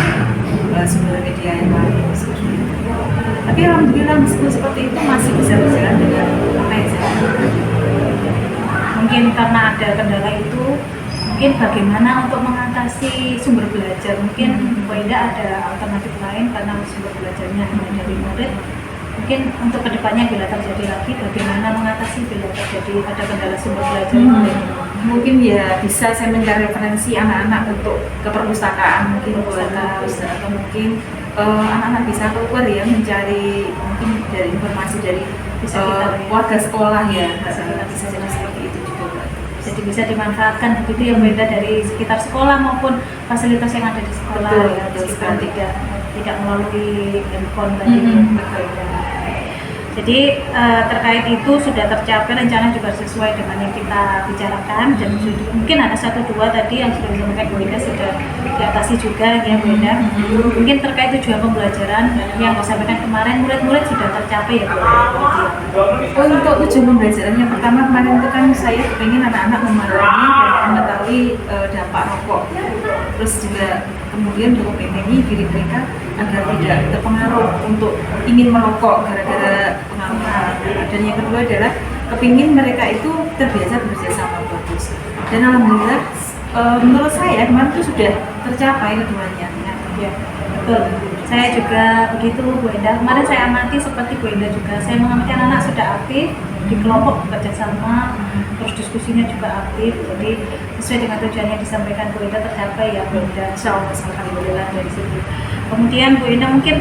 Speaker 2: sumber media yang lain. Tapi alhamdulillah meskipun seperti itu masih bisa berjalan dengan apa yang saya lakukan.
Speaker 1: Mungkin karena ada kendala itu, mungkin bagaimana untuk mengatasi sumber belajar, mungkin Bu Enda ada alternatif lain karena sumber belajarnya hanya dari murid. Mungkin untuk kedepannya bila terjadi lagi, bagaimana mengatasi bila terjadi ada kendala sumber belajar murid?
Speaker 2: Mungkin ya bisa saya mencari referensi anak-anak untuk ke perpustakaan mungkin buat atau mungkin anak-anak bisa keluar ya mencari mungkin dari informasi dari
Speaker 1: Bisa kita
Speaker 2: warga sekolah ya,
Speaker 1: Bisa
Speaker 2: jadi seperti itu juga Mbak.
Speaker 1: Jadi bisa dimanfaatkan begitu ya Bu Enda dari sekitar sekolah maupun fasilitas yang ada di sekolah,
Speaker 2: Betul,
Speaker 1: ya,
Speaker 2: betul
Speaker 1: meskipun
Speaker 2: sekali.
Speaker 1: tidak melalui handphone tadi. Bu Enda. Jadi terkait itu sudah tercapai rencana juga sesuai dengan yang kita bicarakan dan mungkin ada 1-2 tadi yang sudah disampaikan Bu Enda sudah diatasi juga ya Bu Enda. Mungkin terkait tujuan pembelajaran yang disampaikan kemarin murid-murid sudah tercapai ya Bu Enda.
Speaker 2: Untuk tujuan pembelajaran yang pertama kemarin itu kan saya ingin anak-anak memahami dan mengetahui dampak rokok. Terus juga kemudian untuk membentengi diri mereka agar tidak terpengaruh untuk ingin merokok gara-gara pengaruh. Dan yang kedua adalah kepingin mereka itu terbiasa bekerja sama bagus. Dan alhamdulillah menurut saya kemarin itu sudah tercapai keduanya.
Speaker 1: Ya, betul. Saya juga begitu Bu Enda. Kemarin saya amati seperti Bu Enda juga. Saya mengamati anak-anak sudah aktif di kelompok bekerja sama, terus diskusinya juga aktif. Jadi sesuai dengan tujuan yang disampaikan Bu Enda tercapai ya Bu Enda. Insyaallah alhamdulillah dari situ. Kemudian Bu Enda mungkin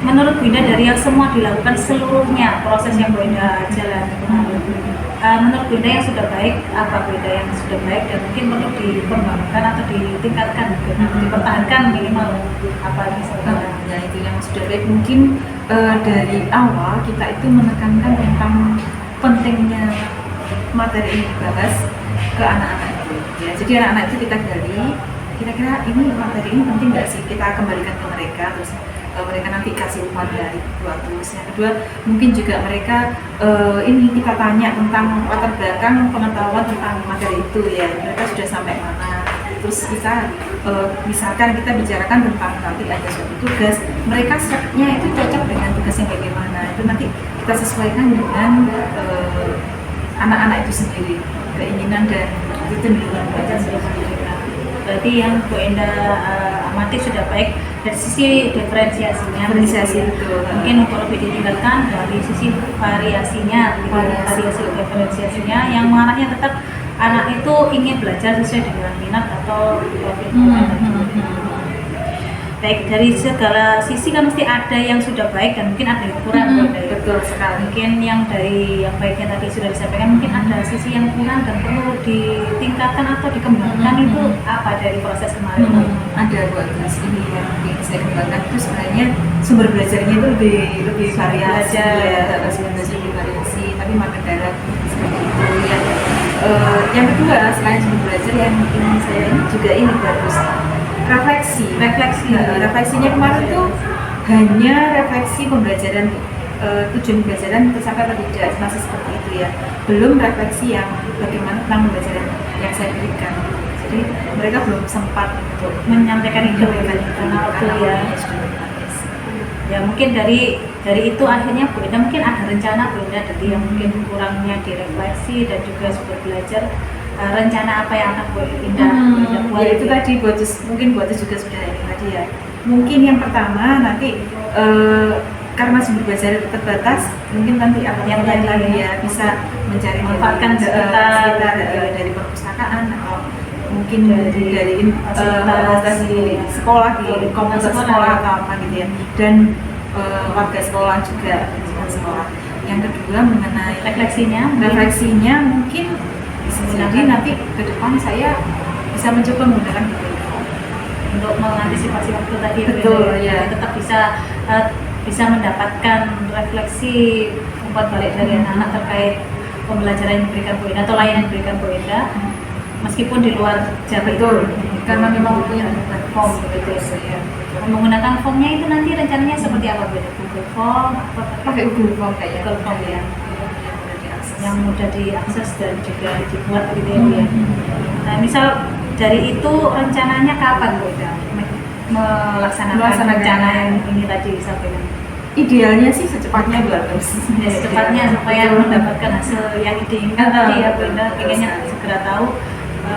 Speaker 1: menurut Bu Enda dari yang semua dilakukan seluruhnya proses yang Bu Enda jalan menurut Bu Enda yang sudah baik apa Bu Enda yang sudah baik dan mungkin perlu dikembangkan atau ditingkatkan dipertahankan minimal apa misalnya.
Speaker 2: Ya itu yang sudah baik mungkin dari awal kita itu menekankan tentang pentingnya materi ini dibahas ke anak-anak itu ya. Jadi anak-anak itu kita gali kira-kira ini materi ini penting nggak sih kita kembalikan ke mereka terus mereka nanti kasih umpan dari waktu. Yang kedua mungkin juga mereka ini kita tanya tentang latar belakang pengetahuan tentang materi itu ya mereka sudah sampai mana. Terus kita misalkan kita bicarakan tentang nanti ada suatu tugas mereka setnya itu cocok dengan tugasnya bagaimana itu nanti kita sesuaikan dengan anak-anak itu sendiri keinginan dan kecenderungan mereka sendiri.
Speaker 1: Berarti yang Bu Enda amati sudah baik dari sisi diferensiasinya.
Speaker 2: Diferensiasi itu
Speaker 1: mungkin untuk lebih ditingkatkan dari sisi variasinya, variasi diferensiasinya yang mengarahnya tetap anak itu ingin belajar sesuai dengan minat atau profil. Baik dari segala sisi kan mesti ada yang sudah baik dan mungkin ada yang kurang.
Speaker 2: Betul sekali.
Speaker 1: Mungkin yang dari yang baiknya tadi sudah disampaikan, mungkin ada sisi yang kurang dan perlu ditingkatkan atau dikembangkan. Itu apa dari proses kemarin?
Speaker 2: Ada buat terus ini yang ingin saya kembangkan itu sebenarnya sumber belajarnya itu lebih variasi ya, sumber belajar lebih variasi tapi makin dalam seperti itu ya. Yang kedua selain sumber belajar yang ingin saya ini juga ini bagus refleksinya kemarin tuh hanya refleksi pembelajaran tujuan pembelajaran tercapai atau tidak masih seperti itu ya belum refleksi yang bagaimana tentang pembelajaran yang saya berikan jadi mereka belum sempat untuk
Speaker 1: menyampaikan itu karena waktu ya mungkin dari itu akhirnya Bu Enda mungkin ada rencana Bu Enda tadi yang mungkin kurangnya direfleksi dan juga sumber belajar rencana apa yang akan Bu Enda buat
Speaker 2: ya itu tadi mungkin buat juga sudah ini tadi ya mungkin yang pertama nanti karena sumber belajar terbatas mungkin nanti yang lain lagi ya bisa mencari
Speaker 1: manfaatkan
Speaker 2: sekitar dari perpustakaan atau mungkin dari fasilitas di sekolah, di komunitas sekolah atau apa gitu ya, dan warga sekolah juga lingkungan sekolah. Yang kedua mengenai refleksinya mungkin bisa jadi nanti ke depan saya bisa mencoba menggunakan Google Form
Speaker 1: untuk mengantisipasi waktu tadi.
Speaker 2: Betul, ya.
Speaker 1: Tetap bisa mendapatkan refleksi umpan balik dari anak-anak terkait pembelajaran yang diberikan Bu Enda atau layanan yang diberikan Bu Enda, meskipun di luar jam itu,
Speaker 2: karena memang punya platform
Speaker 1: begitu ya. Menggunakan formnya itu nanti rencananya seperti apa Bu Enda? Google Form atau
Speaker 2: pakai Google Form kayaknya.
Speaker 1: Google Form ya, yang mudah diakses dan juga dibuat gitu ya Bu ya. Nah, misal dari itu rencananya kapan Bu Enda melaksanakan rencana yang ini tadi disampaikan?
Speaker 2: Idealnya sih secepatnya bagus.
Speaker 1: Ya, secepatnya supaya mendapatkan hasil yang diinginkan tadi ya Bu Enda, pengennya segera tahu.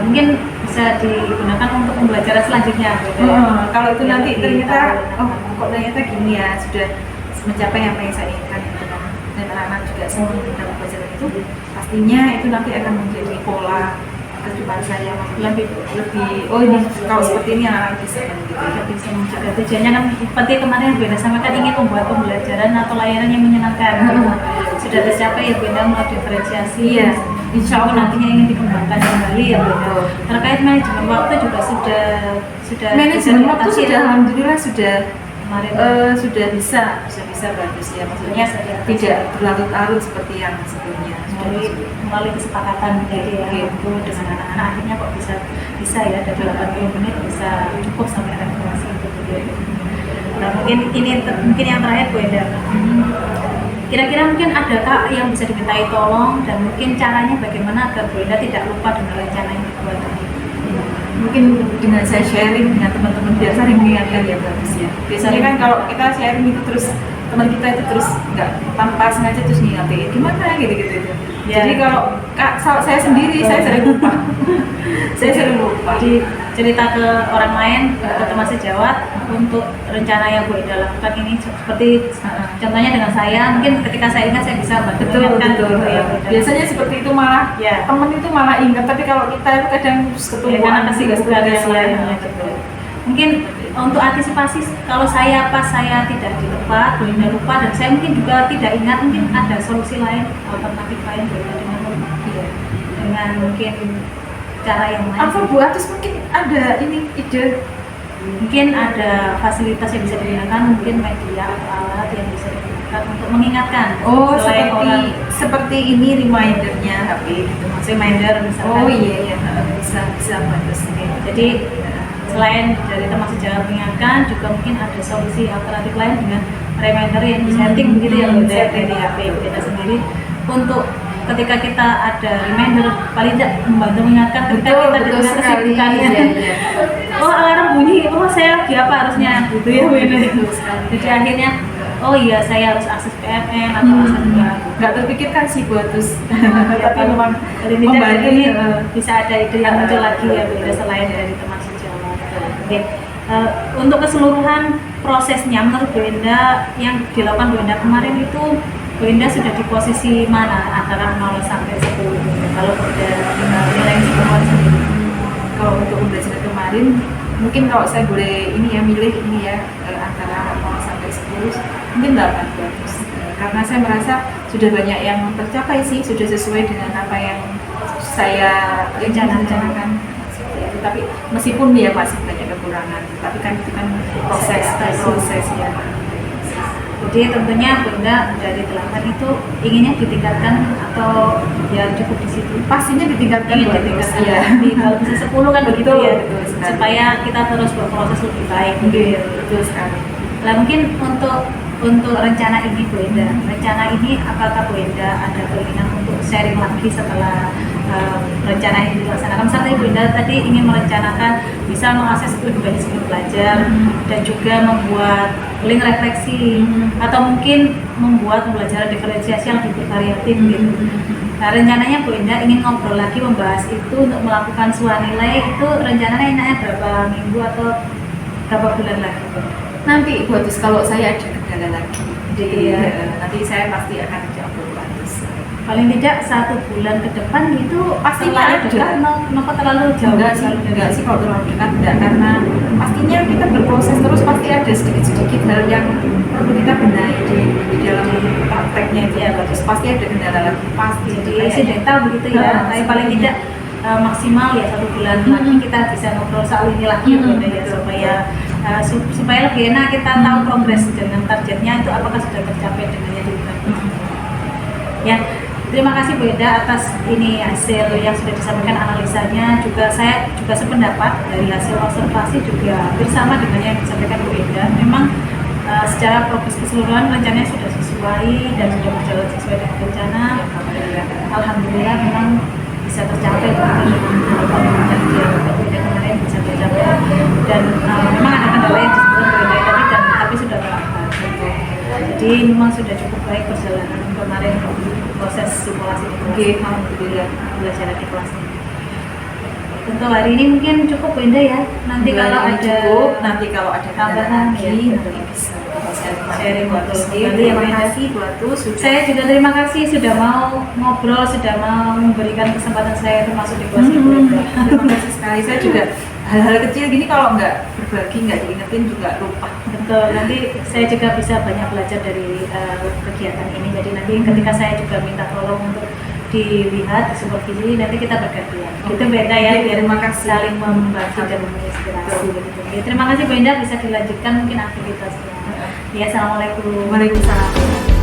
Speaker 1: Mungkin bisa digunakan untuk pembelajaran selanjutnya Bu Enda.
Speaker 2: Kalau itu nanti ternyata
Speaker 1: kok
Speaker 2: ternyata gini ya, sudah mencapai apa yang saya inginkan gitu kan, dan anak-anak juga semua dalam pelajaran itu, pastinya itu nanti akan menjadi pola kehidupan saya lebih ini kalau seperti ini anak-anak bisa kan gitu ya.
Speaker 1: Bisa juga tujuannya kan seperti kemarin Bu Enda sampaikan ingin membuat pembelajaran atau layanan yang menyenangkan. Sudah tercapai ya Bu Enda melalui diferensiasi.
Speaker 2: Iya.
Speaker 1: Insya Allah nantinya ingin dikembangkan kembali ya Bu Enda. Terkait manajemen waktu juga sudah
Speaker 2: manajemen waktu
Speaker 1: diatasi
Speaker 2: sudah
Speaker 1: ya.
Speaker 2: Alhamdulillah sudah
Speaker 1: Kemarin
Speaker 2: sudah bisa bagus ya, maksudnya tidak berlarut-larut seperti yang sebelumnya.
Speaker 1: melalui kesepakatan jadi ya Bu, dengan anak-anak akhirnya kok bisa ya dari 80 menit bisa cukup sampai reformasi itu Bu. Nah, mungkin yang terakhir Bu Enda, kira-kira mungkin adakah yang bisa dimintai tolong dan mungkin caranya bagaimana agar Bu Enda tidak lupa dengan rencana yang dibuat tadi?
Speaker 2: Mungkin dengan saya sharing dengan teman-teman biasa yang mengingatkan ya bagus ya. Biasanya kan kalau kita sharing itu terus teman kita itu terus nggak tanpa sengaja terus ngingetin gimana gitu-gitu.
Speaker 1: Ya.
Speaker 2: Jadi kalau saya sendiri saya sering lupa. Saya sering lupa.
Speaker 1: Jadi cerita ke orang lain, ke teman sejawat untuk rencana yang Bu Enda lakukan ini seperti contohnya dengan saya, mungkin ketika saya ingat saya bisa bantu mengingatkan gitu ya Bu Enda.
Speaker 2: Biasanya seperti itu malah
Speaker 1: Ya.
Speaker 2: teman itu malah ingat, tapi kalau kita itu kadang ketemu
Speaker 1: Karena kesibukan yang lain gitu. Mungkin untuk antisipasi kalau saya tidak di tempat, Bu Enda lupa dan saya mungkin juga tidak ingat, mungkin ada solusi lain, alternatif lain Bu Enda dengan mungkin cara yang lain.
Speaker 2: apa Bu Atus mungkin ada ini ide?
Speaker 1: Mungkin ada fasilitas yang bisa digunakan, mungkin media atau alat yang bisa digunakan untuk mengingatkan. Selain orang
Speaker 2: seperti ini remindernya HP gitu.
Speaker 1: reminder misalkan.
Speaker 2: Iya bisa bagus.
Speaker 1: Jadi selain dari teman sejawat mengingatkan, juga mungkin ada solusi alternatif lain dengan reminder yang disetting begitu ya Bu Enda, dari HP kita sendiri untuk ketika kita ada reminder paling tidak membantu mengingatkan ketika kita dengan kesibukannya.
Speaker 2: Iya.
Speaker 1: Oh, alarm bunyi, saya lagi apa harusnya gitu ya Bu Enda. Jadi akhirnya oh iya saya harus akses PMN atau akses
Speaker 2: Nggak terpikirkan sih Bu Atus.
Speaker 1: tapi
Speaker 2: memang
Speaker 1: membantu ini bisa ada ide yang muncul lagi ya Bu Enda selain dari teman sejawat. Oke. Untuk keseluruhan prosesnya menurut Bu Enda yang dilakukan Bu Enda kemarin itu Bu Enda sudah di posisi mana antara 0 sampai 10 kalau udah nilai semua sendiri?
Speaker 2: Kalau untuk pembelajaran kemarin mungkin kalau saya boleh milih antara 0 sampai 10 mungkin 8 bagus. Karena saya merasa sudah banyak yang tercapai sih, sudah sesuai dengan apa yang saya rencanakan. Tapi meskipun ya masih banyak kekurangan, tapi kan itu kan proses ya.
Speaker 1: Jadi tentunya Bu Enda dari 8 itu inginnya ditingkatkan atau ya cukup di situ?
Speaker 2: Pastinya ditingkatkan.
Speaker 1: Ingin ditingkatkan
Speaker 2: ya.
Speaker 1: Kalau bisa 10 kan begitu ya,
Speaker 2: betul
Speaker 1: supaya kita terus berproses lebih baik.
Speaker 2: Betul sekali.
Speaker 1: Nah mungkin untuk rencana ini Bu Enda, rencana ini apakah Bu Enda ada keinginan untuk sharing lagi setelah rencana ini dilaksanakan? Misalnya Bu Enda tadi ingin merencanakan bisa mengakses lebih banyak sumber belajar dan juga membuat link refleksi atau mungkin membuat pembelajaran diferensiasi yang lebih bervariatif gitu. Nah rencananya Bu Enda ingin ngobrol lagi membahas itu untuk melakukan swanilai itu rencananya berapa minggu atau berapa bulan lagi?
Speaker 2: Nanti Bu Atus kalau saya ada kendala lagi,
Speaker 1: Iya.
Speaker 2: nanti saya pasti akan jawab Bu Atus.
Speaker 1: paling tidak 1 bulan ke depan gitu
Speaker 2: Pastinya
Speaker 1: terlalu
Speaker 2: ada.
Speaker 1: dekat, kenapa terlalu jauh?
Speaker 2: Enggak sih kalau terlalu dekat enggak, karena pastinya kita berproses terus, pasti ada sedikit-sedikit hal yang perlu kita benahi di dalam prakteknya itu ya, terus pasti ada kendala lagi pasti.
Speaker 1: Jadi insidental begitu ya, tapi paling tidak maksimal ya 1 bulan lagi kita bisa ngobrol soal ini lagi Bunda ya, supaya lebih enak kita tahu progres dengan targetnya itu apakah sudah tercapai dengan yang diharapkan. Ya, terima kasih Bu Eda atas ini hasil yang sudah disampaikan analisanya. Juga saya juga sependapat dari hasil observasi juga hampir sama dengan yang disampaikan Bu Eda. Memang secara progres keseluruhan rencananya sudah sesuai dan sudah berjalan sesuai dengan rencana. Alhamdulillah memang bisa tercapai dengan harapan Bu Eda kemarin bisa tercapai, dan memang ada kendala yang disebutkan Bu Eda tadi tapi sudah terangkat. Jadi memang sudah cukup baik perjalanan kemarin proses simulasi di kelas.
Speaker 2: Alhamdulillah
Speaker 1: Belajar di kelas ini. Untuk hari ini mungkin cukup Bu Enda ya. Nanti kalau ada
Speaker 2: nanti kalau ada
Speaker 1: tambahan
Speaker 2: lagi
Speaker 1: ya,
Speaker 2: nanti bisa
Speaker 1: sharing
Speaker 2: buat
Speaker 1: betul.
Speaker 2: Tusti.
Speaker 1: Nanti ya, Bu
Speaker 2: Terima
Speaker 1: Enda.
Speaker 2: kasih buat Tuh sudah
Speaker 1: Saya juga terima kasih sudah mau ngobrol, sudah mau memberikan kesempatan saya termasuk di kelas Bu Enda.
Speaker 2: terima kasih sekali. Saya juga hal-hal kecil gini kalau nggak berbagi, nggak diingetin juga lupa.
Speaker 1: Betul, nanti saya juga bisa banyak belajar dari kegiatan ini. Jadi nanti ketika saya juga minta tolong untuk dilihat, disupervisi, nanti kita bergantian. Itu beda ya, biar
Speaker 2: Terima kasih.
Speaker 1: saling membantu dan menginspirasi. Begitu. Oke, terima kasih Bu Enda, bisa dilanjutkan mungkin aktivitasnya. Ya, assalamualaikum.
Speaker 2: Waalaikumsalam.